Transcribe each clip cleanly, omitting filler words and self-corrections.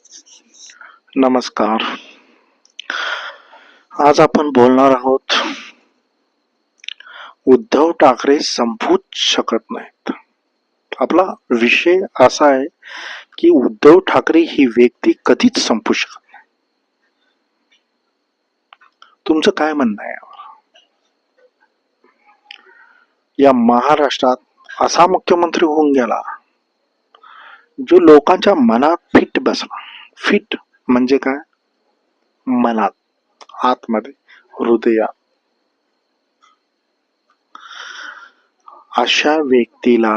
नमस्कार. आज आपण बोलणार आहोत उद्धव ठाकरे संपूच शकत नाहीत. आपला विषय असा आहे की उद्धव ठाकरे ही व्यक्ती कधीच संपू शकत नाही. तुमचं काय म्हणणं आहे यावर? या महाराष्ट्रात असा मुख्यमंत्री होऊन गेला जो लोकांच्या मनात फिट बसला. फिट म्हणजे काय? मनात, आतमध्ये, हृदयात. अशा व्यक्तीला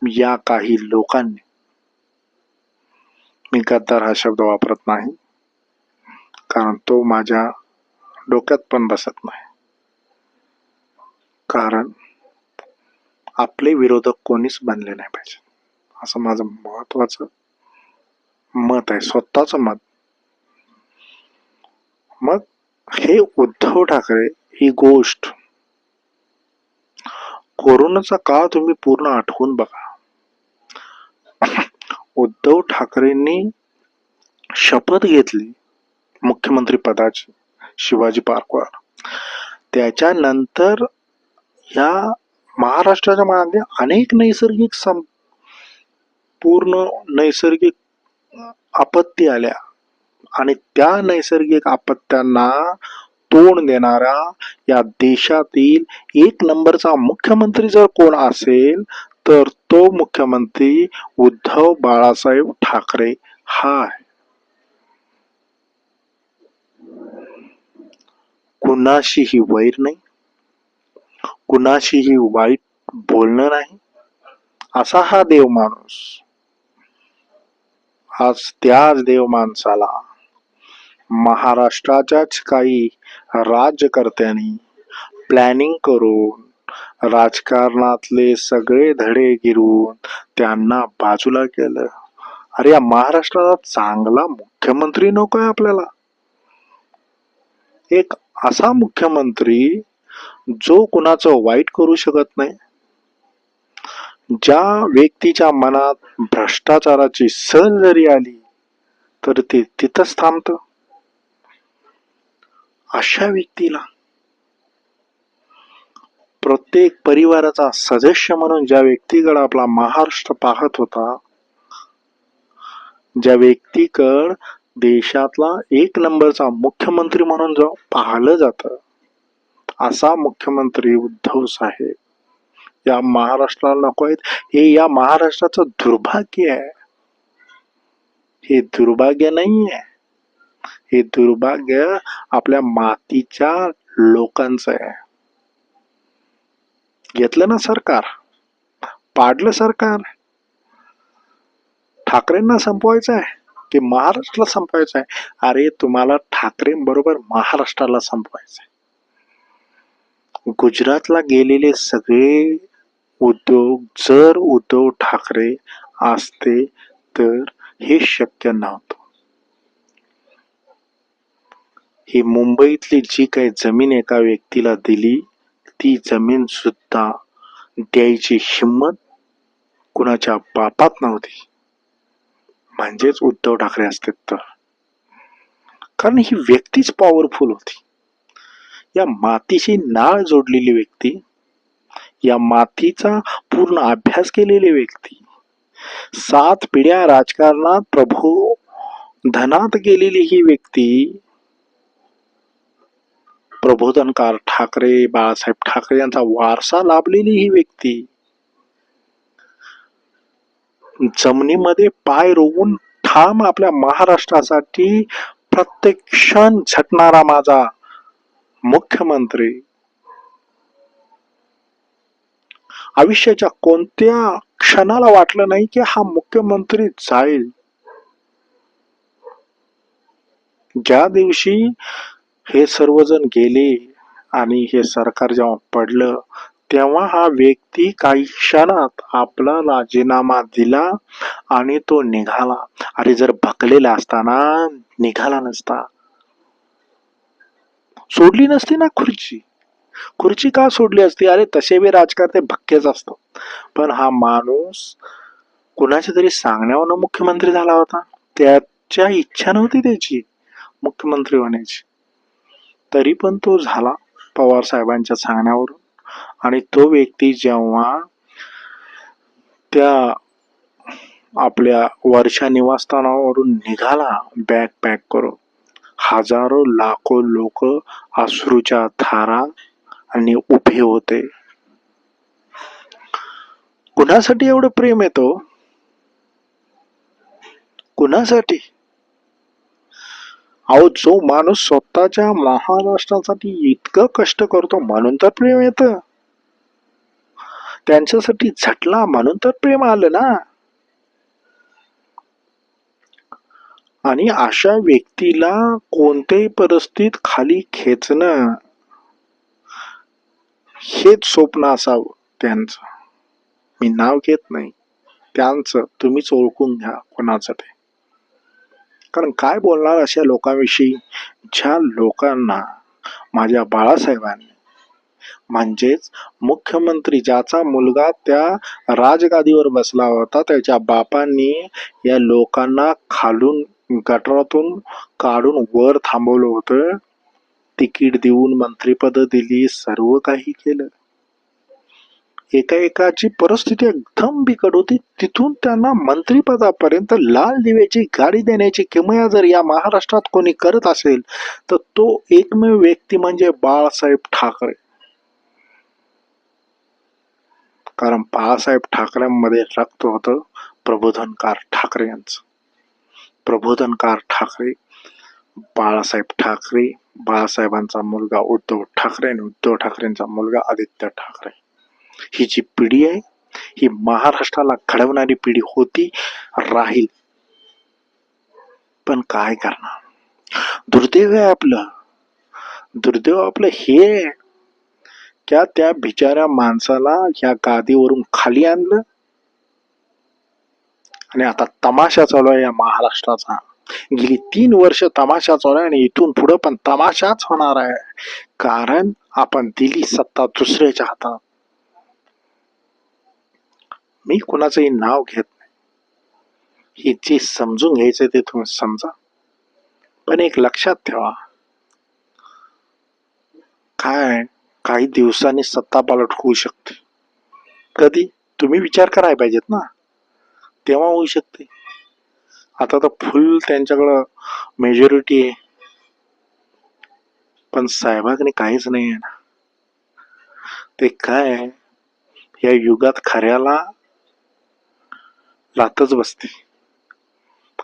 या काही लोकांनी, मी गद्दार हा शब्द वापरत नाही कारण तो माझ्या डोक्यात पण बसत नाही, कारण आपले विरोधक कोणीच बनले नाही पाहिजे असं माझं महत्वाचं मत आहे, स्वतःच मत. मग हे उद्धव ठाकरे ही गोष्ट, कोरोनाचा काळ तुम्ही पूर्ण आठवून बघा. उद्धव ठाकरेंनी शपथ घेतली मुख्यमंत्री पदाची शिवाजी पार्कवर. त्याच्यानंतर या महाराष्ट्राच्या मागे अनेक पूर्ण नैसर्गिक आपत्ती आल्या आणि त्या नैसर्गिक आपत्त्यांना तोंड देणारा या देशातील एक नंबरचा मुख्यमंत्री जर कोण असेल तर तो मुख्यमंत्री उद्धव बाळासाहेब ठाकरे हा आहे. कुणाशीही वैर नाही, कुणाशीही वाईट बोलणं नाही, असा हा देव माणूस. आज त्याच देव माणसाला महाराष्ट्राच्याच काही राज्यकर्त्यांनी प्लॅनिंग करून राजकारणातले सगळे धडे गिरून त्यांना बाजूला केलं. अरे या महाराष्ट्राला चांगला मुख्यमंत्री नको आहे आपल्याला? एक असा मुख्यमंत्री जो कुणाचं वाईट करू शकत नाही, ज्या व्यक्तीच्या मनात भ्रष्टाचाराची सल जरी आली तर ते तिथंच थांबतं. अशा व्यक्तीला प्रत्येक परिवाराचा सदस्य म्हणून ज्या व्यक्तीकडे आपला महाराष्ट्र पाहत होता, ज्या व्यक्तीकडे देशातला एक नंबरचा मुख्यमंत्री म्हणून जो पाहिलं जातं, असा मुख्यमंत्री उद्धव साहेब या महाराष्ट्राला नको आहेत. हे या महाराष्ट्राचं दुर्भाग्य आहे. हे दुर्भाग्य नाही आहे, हे दुर्भाग्य आपल्या मातीच्या लोकांचं आहे. घेतलं ना सरकार, पाडलं सरकार. ठाकरेंना संपवायचं आहे की महाराष्ट्राला संपवायचं आहे? अरे तुम्हाला ठाकरे बरोबर महाराष्ट्राला संपवायचं आहे. गुजरातला गेलेले सगळे उद्योग जर उद्धव ठाकरे असते तर हे शक्य नव्हतं. ही मुंबईतली जी काही जमीन एका व्यक्तीला दिली, ती जमीन सुद्धा द्यायची हिम्मत कुणाच्या बापात नव्हती, म्हणजेच उद्धव ठाकरे असते तर. कारण ही व्यक्तीच पॉवरफुल होती. या मातीशी नाळ जोडलेली व्यक्ती, या मातीचा पूर्ण अभ्यास केलेली व्यक्ती, 7 पिढ्या राजकारणात प्रभू धनात गेलेली ही व्यक्ती, प्रबोधनकार ठाकरे, बाळासाहेब ठाकरे यांचा वारसा लाभलेली ही व्यक्ती, जमिनीमध्ये पाय रोवून ठाम आपल्या महाराष्ट्रासाठी प्रत्येक क्षण झटणारा माझा मुख्यमंत्री, आयुष्याच्या कोणत्या क्षणाला वाटलं नाही की हा मुख्यमंत्री जाईल. ज्या दिवशी हे सर्वजण गेले आणि हे सरकार जेव्हा पडलं, तेव्हा हा व्यक्ती काही क्षणात आपला राजीनामा दिला आणि तो निघाला. अरे जर भकलेला असताना निघाला नसता, सोडली नसती ना खुर्ची. खुर्ची का सोडली असती? अरे तसे बी राजकारते भक्केच असतात, पण हा माणूस कुणाच्या तरी सांगण्यावरून मुख्यमंत्री झाला होता. त्याच्या इच्छा नव्हती त्याची मुख्यमंत्री होण्याची, तरी पण तो झाला पवार साहेबांच्या सांगण्यावरून. आणि तो व्यक्ती जेव्हा त्या आपल्या वर्षा निवासस्थानावरून निघाला बॅग पॅक करून, हजारो लाखो लोक अश्रूच्या धारा आणि उभे होते. कुणासाठी एवढं प्रेम येतो? कुणासाठी? अहो, जो माणूस स्वतःच्या महाराष्ट्रासाठी इतकं कष्ट करतो म्हणून तर प्रेम येतं. त्यांच्यासाठी झटला म्हणून तर प्रेम आलं ना. आणि अशा व्यक्तीला कोणत्याही परिस्थितीत खाली खेचणं हेच स्वप्न असावं त्यांचं. मी नाव घेत नाही त्यांचं, तुम्हीच ओळखून घ्या कोणाचं ते. कारण काय बोलणार अशा लोकांविषयी, ज्या लोकांना माझ्या बाळासाहेबांनी म्हणजेच मुख्यमंत्री, ज्याचा मुलगा त्या राजगादीवर बसला होता, त्याच्या बापांनी या लोकांना खालून गटारातून काढून वर थांबवलं होतं. तिकीट देऊन मंत्रिपद दिली, सर्व काही केलं. एकाची परिस्थिती एकदम बिकट होती, तिथून त्यांना मंत्रिपदापर्यंत लाल दिव्याची गाडी देण्याची किमया जर या महाराष्ट्रात कोणी करत असेल तर तो एकमेव व्यक्ती म्हणजे बाळासाहेब ठाकरे. कारण बाळासाहेब ठाकरेंमध्ये रक्त होतं प्रबोधनकार ठाकरे यांचं. प्रबोधनकार ठाकरे, बाळासाहेब ठाकरे, बाळासाहेबांचा मुलगा उद्धव ठाकरे आणि उद्धव ठाकरेंचा मुलगा आदित्य ठाकरे. ही जी पिढी आहे ही महाराष्ट्राला घडवणारी पिढी होती, राहील. पण काय करणार, दुर्दैव आहे आपलं. दुर्दैव आपलं हे क्या त्या बिचाऱ्या माणसाला या गादीवरून खाली आणलं आणि आता तमाशा चालू आहे या महाराष्ट्राचा. गेली 3 वर्ष तमाशा चालू आहे आणि इथून पुढे पण तमाशाच होणार आहे. कारण आपण दिली सत्ता दुसऱ्याच्या हातात. मी कुणाचंही नाव घेत नाही, हे जे समजून घ्यायचं ते तुम्ही समजा. पण एक लक्षात ठेवा, काय काही दिवसांनी सत्ता पालट होऊ शकते. कधी? तुम्ही विचार करायला पाहिजेत ना, तेव्हा होऊ शकते. आता तर फुल त्यांच्याकडं मेजॉरिटी आहे, पण साहेबांकडे काहीच नाही आहे ना. ते काय, या युगात खऱ्याला लातच बसते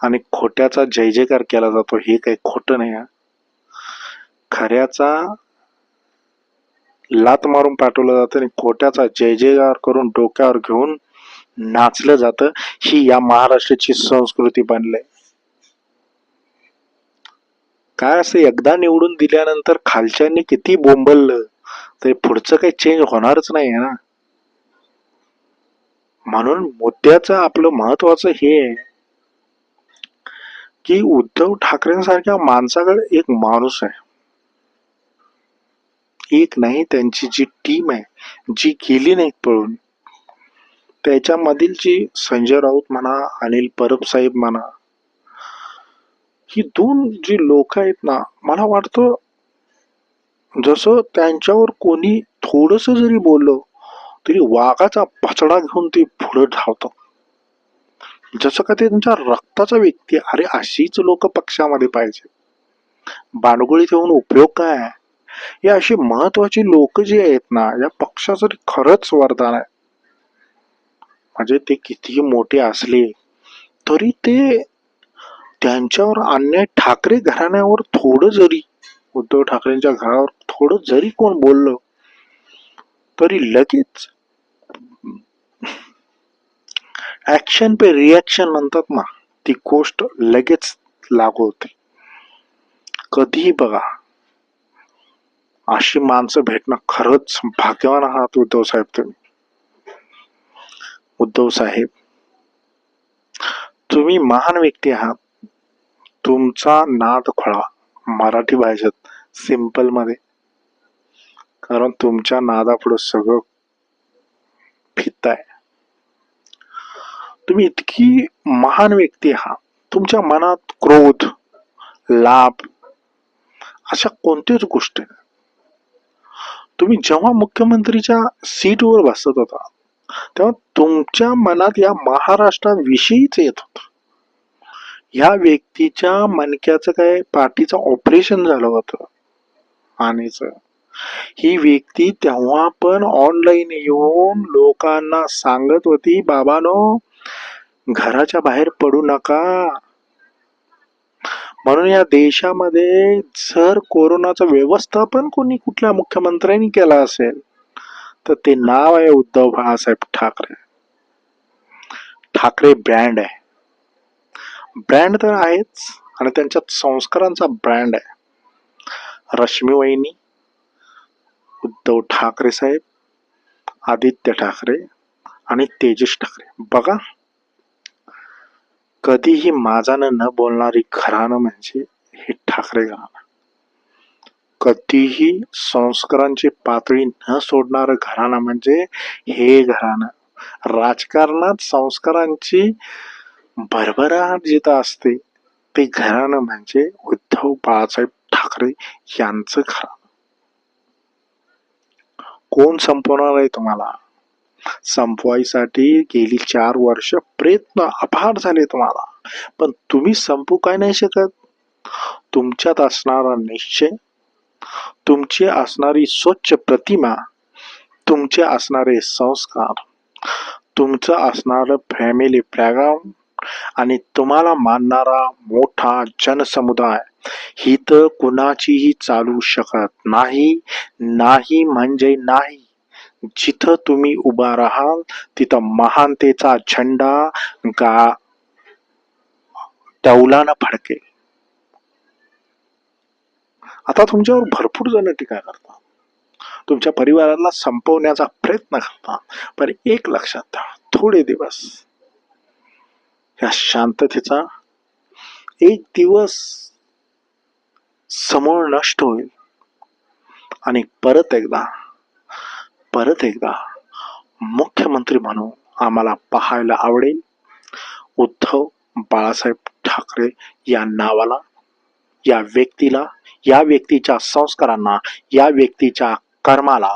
आणि खोट्याचा जय जयकार केला जातो. हे काही खोटं नाही आहे. खऱ्याचा लात मारून पाठवलं जातं आणि खोट्याचा जय जयकार करून डोक्यावर घेऊन नाचलं जातं. ही या महाराष्ट्राची संस्कृती बनली. काय असं, एकदा निवडून दिल्यानंतर खालच्यांनी किती बोंबललं तरी पुढचं काही चेंज होणारच नाही आहे ना. म्हणून मुद्द्याचं आपलं महत्वाचं हे आहे की उद्धव ठाकरेंसारख्या माणसाकडे एक माणूस आहे, एक नाही, त्यांची जी टीम आहे जी गेली नाही पळून, त्याच्यामधील जी संजय राऊत म्हणा, अनिल परब साहेब म्हणा, ही 2 जी लोक आहेत ना, मला वाटतं जसं त्यांच्यावर कोणी थोडस जरी बोललं तरी वाघाचा पचडा घेऊन ते पुढे धावतात, जसं का ते त्यांच्या रक्ताचा व्यक्ती. अरे अशीच लोक पक्षामध्ये पाहिजे. बांडगुळीत येऊन उपयोग काय? हे अशी महत्वाची लोक जी आहेत ना, या पक्षाचं खरंच वरदान आहे. म्हणजे ते कितीही मोठे असले तरी ते त्यांच्यावर अन्याय, ठाकरे घराण्यावर थोडं जरी, उद्धव ठाकरेंच्या घरावर थोडं जरी कोण बोललं तरी लगेच ऍक्शन पे रिॲक्शन म्हणतात ना, ती गोष्ट लगेच लागू होते. कधीही बघा, अशी माणसं भेटणं खरंच भाग्यवान आहात उद्धव साहेब तुम्ही. उद्धव साहेब, तुम्ही महान व्यक्ती आहात. तुमचा नाद खोळा मराठी भाषेत सिंपल मध्ये, कारण तुमच्या नादापुढे सगळं फित आहे. तुम्ही इतकी महान व्यक्ती आहात, तुमच्या मनात क्रोध, लाभ अशा कोणत्याच गोष्टी नाही. तुम्ही जेव्हा मुख्यमंत्रीच्या सीटवर बसत होता तेव्हा तुमच्या मनात या महाराष्ट्राविषयीच येत होत. या व्यक्तीच्या मणक्याचं काय पाठीचं ऑपरेशन झालं होतं आणि ही व्यक्ती तेव्हा पण ऑनलाईन येऊन लोकांना सांगत होती, बाबानो घराच्या बाहेर पडू नका. म्हणून या देशामध्ये जर कोरोनाचं व्यवस्थापन कोणी कुठल्या मुख्यमंत्र्यांनी केलं असेल तर ते नाव आहे उद्धव बाळासाहेब ठाकरे. ठाकरे ब्रँड आहे. ब्रँड तर आहेच आणि त्यांच्यात संस्कारांचा ब्रँड आहे. रश्मी वहिनी, उद्धव ठाकरे साहेब, आदित्य ठाकरे आणि तेजस ठाकरे. बघा, कधीही माझानं न बोलणारी घराणं म्हणजे हे ठाकरे घराणं. कधीही संस्कारांची पातळी न सोडणारं घराणं म्हणजे हे घराणं. राजकारणात संस्कारांची भरभराट जिथं असते ते घराणं म्हणजे उद्धव बाळासाहेब ठाकरे यांचं घराणं. कोण संपवणार आहे तुम्हाला? संपवायसाठी गेली 4 वर्ष प्रयत्न अफाट झाले तुम्हाला, पण तुम्ही संपू काय नाही शकत. तुमच्यात असणारा निश्चय, तुमची असणारी स्वच्छ प्रतिमा, तुमचे असणारे संस्कार, तुमचं असणारं फॅमिली बॅकग्राऊंड आणि तुम्हाला मानणारा मोठा जनसमुदाय ही तर कुणाचीही चालू शकत नाही. नाही म्हणजे नाही. जिथं तुम्ही उभा राहाल तिथं महानतेचा झेंडा डौलानं फडकेल. आता तुमच्यावर भरपूर जण टीका करतात, तुमच्या परिवाराला संपवण्याचा प्रयत्न करतात, पण एक लक्षात ठेवा, थोडे दिवस या शांततेचा एक दिवस समूळ नष्ट होईल आणि परत एकदा मुख्यमंत्री म्हणून आम्हाला पाहायला आवडेल उद्धव बाळासाहेब ठाकरे या नावाला, या व्यक्तीला, या व्यक्तीच्या संस्कारांना, या व्यक्तीच्या कर्माला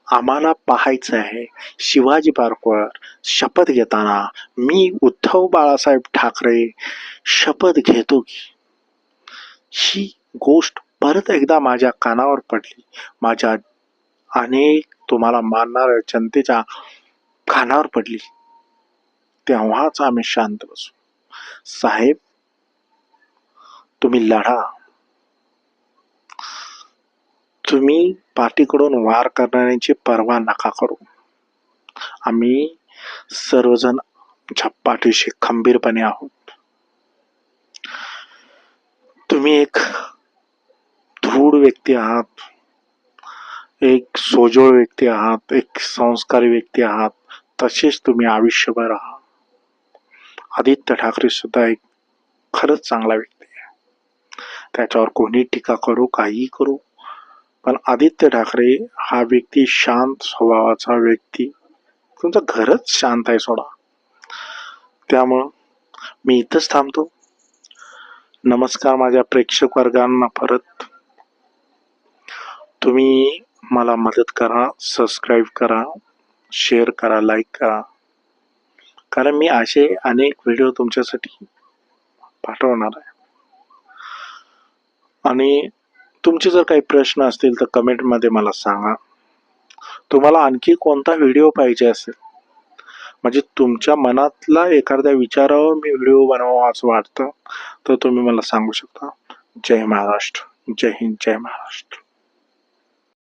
आम्हाला पाहायचं आहे. शिवाजी पार्कवर शपथ घेताना मी उद्धव बाळासाहेब ठाकरे शपथ घेतो की ही गोष्ट परत एकदा माझ्या कानावर पडली, माझ्या अनेक तुम्हाला मानणाऱ्या जनतेच्या कानावर पडली, तेव्हाच आम्ही शांत बसू. साहेब, तुम्ही लढा. तुम्ही पाठीकडून वार करणाऱ्यांची पर्वा नका करू. आम्ही सर्वजण पाठीशी खंबीरपणे आहोत. तुम्ही एक दृढ व्यक्ती आहात, एक सोजवळ व्यक्ती आहात, एक संस्कारी व्यक्ती आहात. तसेच तुम्ही आयुष्यभर आहात. आदित्य ठाकरे सुद्धा एक खरंच चांगला व्यक्ती आहे. त्याच्यावर कोणी टीका करू, काहीही करू, पण आदित्य ठाकरे हा व्यक्ती शांत स्वभावाचा व्यक्ती. तुमचं घरच शांत आहे सोडा. त्यामुळं मी इथंच थांबतो. नमस्कार माझ्या प्रेक्षक वर्गांना. परत तुम्ही मला मदत करा, सबस्क्राईब करा, शेअर करा, लाईक करा, कारण मी असे अनेक व्हिडिओ तुमच्यासाठी पाठवणार आहे. आणि तुमचे जर काही प्रश्न असतील तर कमेंटमध्ये मला सांगा. तुम्हाला आणखी कोणता व्हिडिओ पाहिजे असेल, म्हणजे तुमच्या मनातला एखाद्या विचारावर मी व्हिडिओ बनवावा असं वाटतं, तर तुम्ही मला सांगू शकता. जय महाराष्ट्र. जय हिंद. जय महाराष्ट्र.